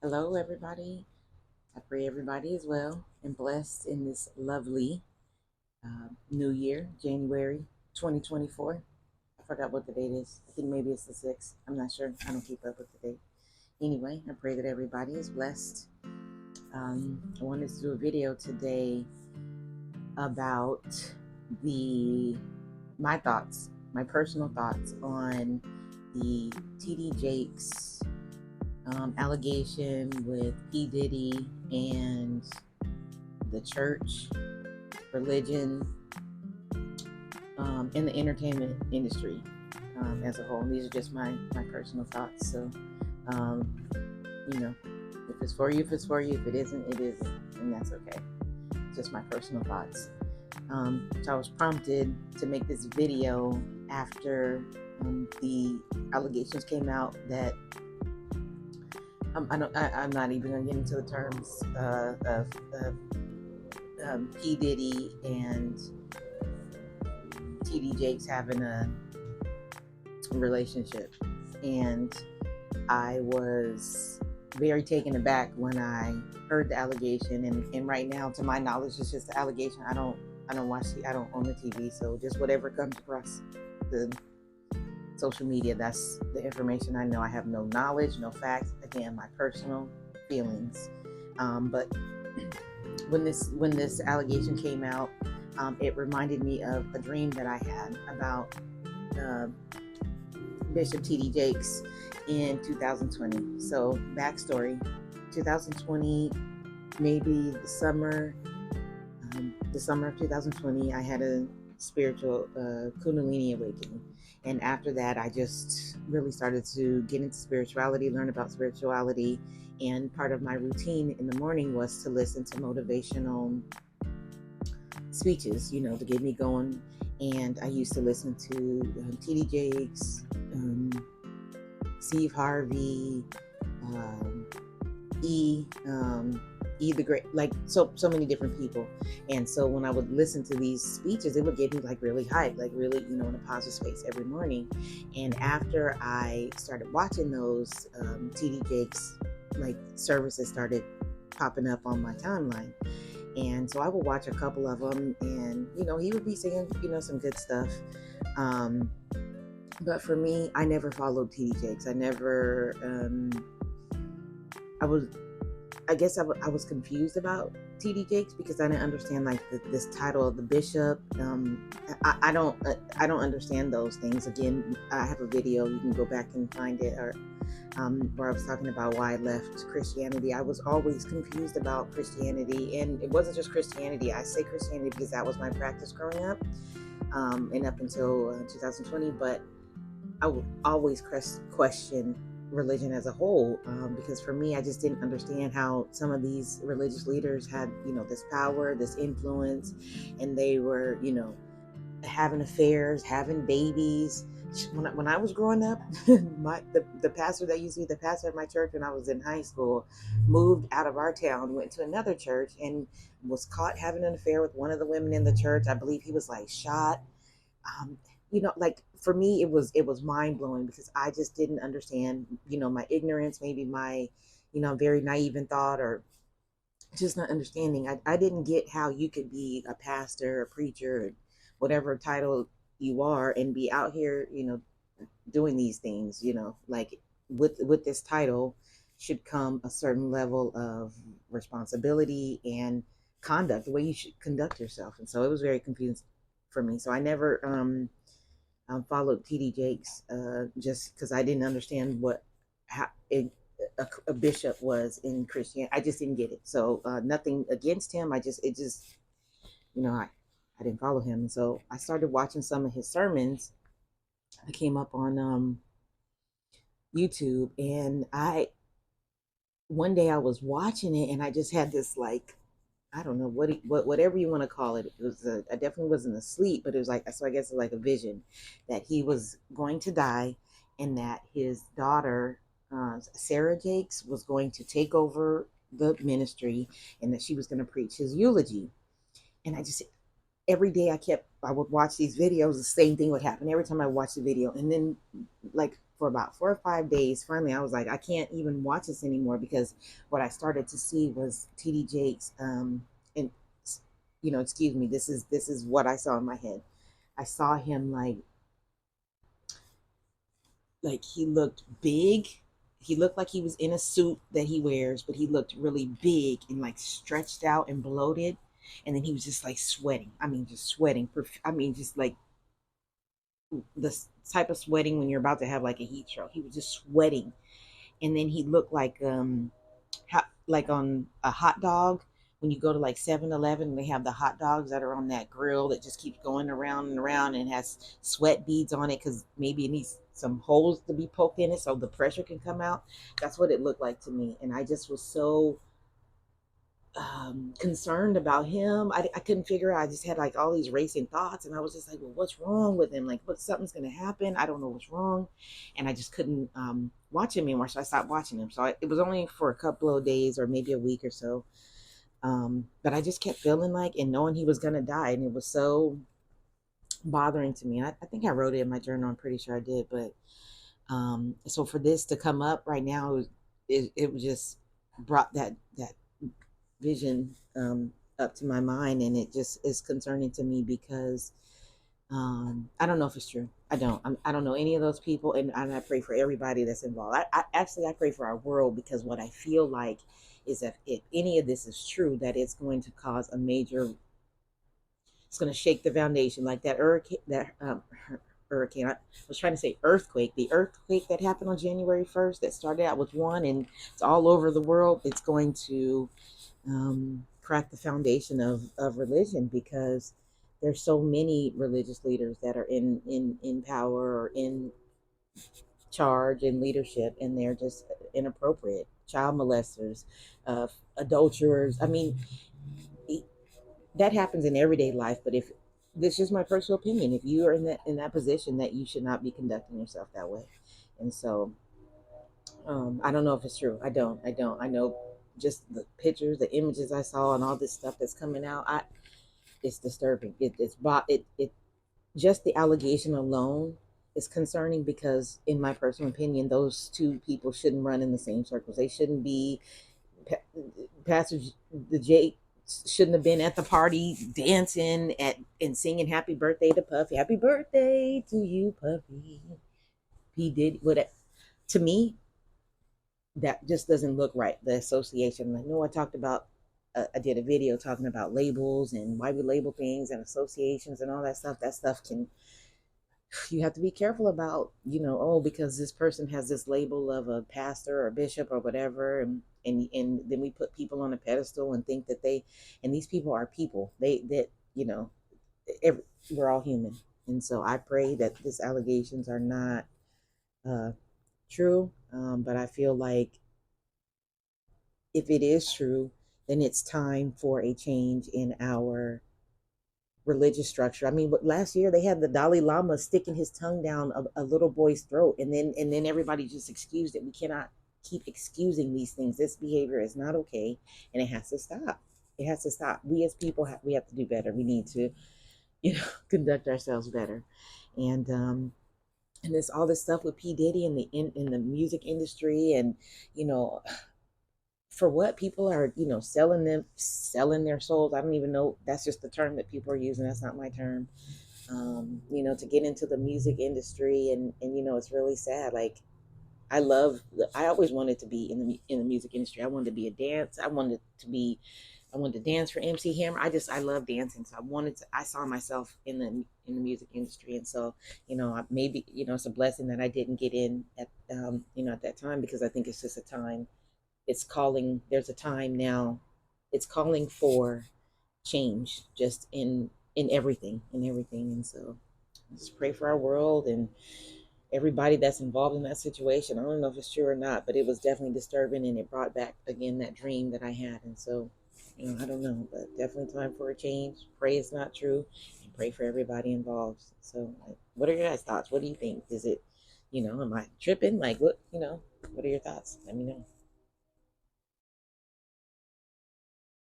Hello, everybody. I pray everybody is well and blessed in this lovely new year, January 2024. I forgot what the date is. I think maybe it's the 6th. I'm not sure. I don't keep up with the date. Anyway, I pray that everybody is blessed. I wanted to do a video today about the my thoughts, my personal thoughts on the TD Jakes allegation with Pdiddy and the church, religion, and the entertainment industry as a whole. And these are just my personal thoughts. So, um, if it's for you, if it's for you. If it isn't, it isn't, and that's okay. Just my personal thoughts. So I was prompted to make this video after the allegations came out that I'm not even going to get into the terms of P Diddy and TD Jakes having a relationship, and I was very taken aback when I heard the allegation. And right now, to my knowledge, it's just the allegation. I don't I don't own the TV, so just whatever comes across the social media, that's the information I know. I have no knowledge, no facts. Again, my personal feelings. But when this allegation came out, it reminded me of a dream that I had about Bishop T.D. Jakes in 2020. So backstory: 2020, maybe the summer of 2020, I had a spiritual Kundalini awakening. And after that, I just really started to get into spirituality, learn about spirituality. And part of my routine in the morning was to listen to motivational speeches, to get me going. And I used to listen to T.D. Jakes, Steve Harvey, E. The Great, like so many different people. And so when I would listen to these speeches, it would get me like really hyped, like really, in a positive space every morning. And after I started watching those, TD Jakes like services started popping up on my timeline. And so I would watch a couple of them, and he would be saying some good stuff. But for me, I never followed TD Jakes. I never I guess I was confused about TD Jakes because I didn't understand like this title of the bishop. I don't understand those things. Again, I have a video, you can go back and find it, or where I was talking about why I left Christianity. I was always confused about Christianity, and it wasn't just Christianity. I say Christianity because that was my practice growing up, and up until 2020. But I would always question religion as a whole, because for me, I just didn't understand how some of these religious leaders had this power, this influence, and they were having affairs, having babies. When I was growing up, the pastor that used to be the pastor at my church when I was in high school moved out of our town, went to another church, and was caught having an affair with one of the women in the church. I believe he was like shot. Like for me, it was mind blowing because I just didn't understand, my ignorance, maybe my, very naive in thought, or just not understanding. I didn't get how you could be a pastor, a preacher, whatever title you are, and be out here, doing these things, like with this title should come a certain level of responsibility and conduct, the way you should conduct yourself. And so it was very confusing for me. So I never followed TD Jakes, just because I didn't understand how a bishop was in Christianity. I just didn't get it. So nothing against him. I didn't follow him. And so I started watching some of his sermons that came up on YouTube. And one day I was watching it, and I just had this, like, I don't know whatever you want to call it. It was I definitely wasn't asleep, but it was like, so I guess it's like a vision that he was going to die, and that his daughter, Sarah Jakes, was going to take over the ministry, and that she was going to preach his eulogy. And every day I would watch these videos, the same thing would happen every time I watched the video. And then, like, for about 4 or 5 days. Finally, I was like, I can't even watch this anymore because what I started to see was TD Jakes. And excuse me, this is what I saw in my head. I saw him like he looked big. He looked like he was in a suit that he wears, but he looked really big and like stretched out and bloated. And then he was just like sweating. I mean, just sweating. I mean, just like the type of sweating when you're about to have like a heat stroke. He was just sweating, and then he looked like on a hot dog when you go to like 7-Eleven and they have the hot dogs that are on that grill that just keeps going around and around and has sweat beads on it because maybe it needs some holes to be poked in it so the pressure can come out. That's what it looked like to me, and I just was so concerned about him. I couldn't figure out. I just had like all these racing thoughts, and I was just like, well, what's wrong with him? Like, what, something's going to happen? I don't know what's wrong. And I just couldn't watch him anymore. So I stopped watching him. So it was only for a couple of days or maybe a week or so. But I just kept feeling like and knowing he was going to die. And it was so bothering to me. I think I wrote it in my journal. I'm pretty sure I did. But so for this to come up right now, it was just brought that vision up to my mind, and it just is concerning to me because I don't know if it's true. I don't know any of those people, and I pray for everybody that's involved. I pray for our world because what I feel like is that if any of this is true, that it's going to cause a major. It's going to shake the foundation, like that hurricane. Hurricane. I was trying to say earthquake. The earthquake that happened on January 1st that started out with one, and it's all over the world. It's going to crack the foundation of religion because there's so many religious leaders that are in power or in charge and leadership, and they're just inappropriate child molesters, adulterers. I mean, that happens in everyday life, but if this is my personal opinion, if you are in that position, that you should not be conducting yourself that way. And so I don't know if it's true. I don't I know just the pictures, the images I saw, and all this stuff that's coming out. It's disturbing. It just the allegation alone is concerning because, in my personal opinion, those two people shouldn't run in the same circles. They shouldn't be. Pastor the Jake shouldn't have been at the party dancing at and singing "Happy Birthday" to Puffy. Happy birthday to you, Puffy. He did what to me that just doesn't look right. The association. I know I talked about. I did a video talking about labels and why we label things and associations and all that stuff. That stuff can you have to be careful about, oh, because this person has this label of a pastor or bishop or whatever, and then we put people on a pedestal and think that and these people are people. That every, we're all human, and so I pray that these allegations are not uh, true. But I feel like if it is true, then it's time for a change in our religious structure. I mean, but last year they had the Dalai Lama sticking his tongue down a little boy's throat, and then everybody just excused it. We cannot keep excusing these things. This behavior is not okay, and it has to stop. It has to stop. We as people we have to do better. We need to, conduct ourselves better, and there's all this stuff with P Diddy and in the music industry, and you know for what people are selling their souls. I don't even know, that's just the term that people are using. That's not my term. To get into the music industry, and it's really sad. Like I always wanted to be in the music industry. I wanted to be a dance. I wanted to dance for MC Hammer. I love dancing, so I saw myself in the music industry. And so maybe it's a blessing that I didn't get in at that time, because I think it's just a time. It's calling. There's a time now. It's calling for change, just in everything. And so just pray for our world and everybody that's involved in that situation. I don't know if it's true or not, but it was definitely disturbing, and it brought back again that dream that I had. And so I don't know, but definitely time for a change. Pray it's not true, and pray for everybody involved. So what are your guys' thoughts? What do you think? Is it am I tripping? Like what are your thoughts? Let me know.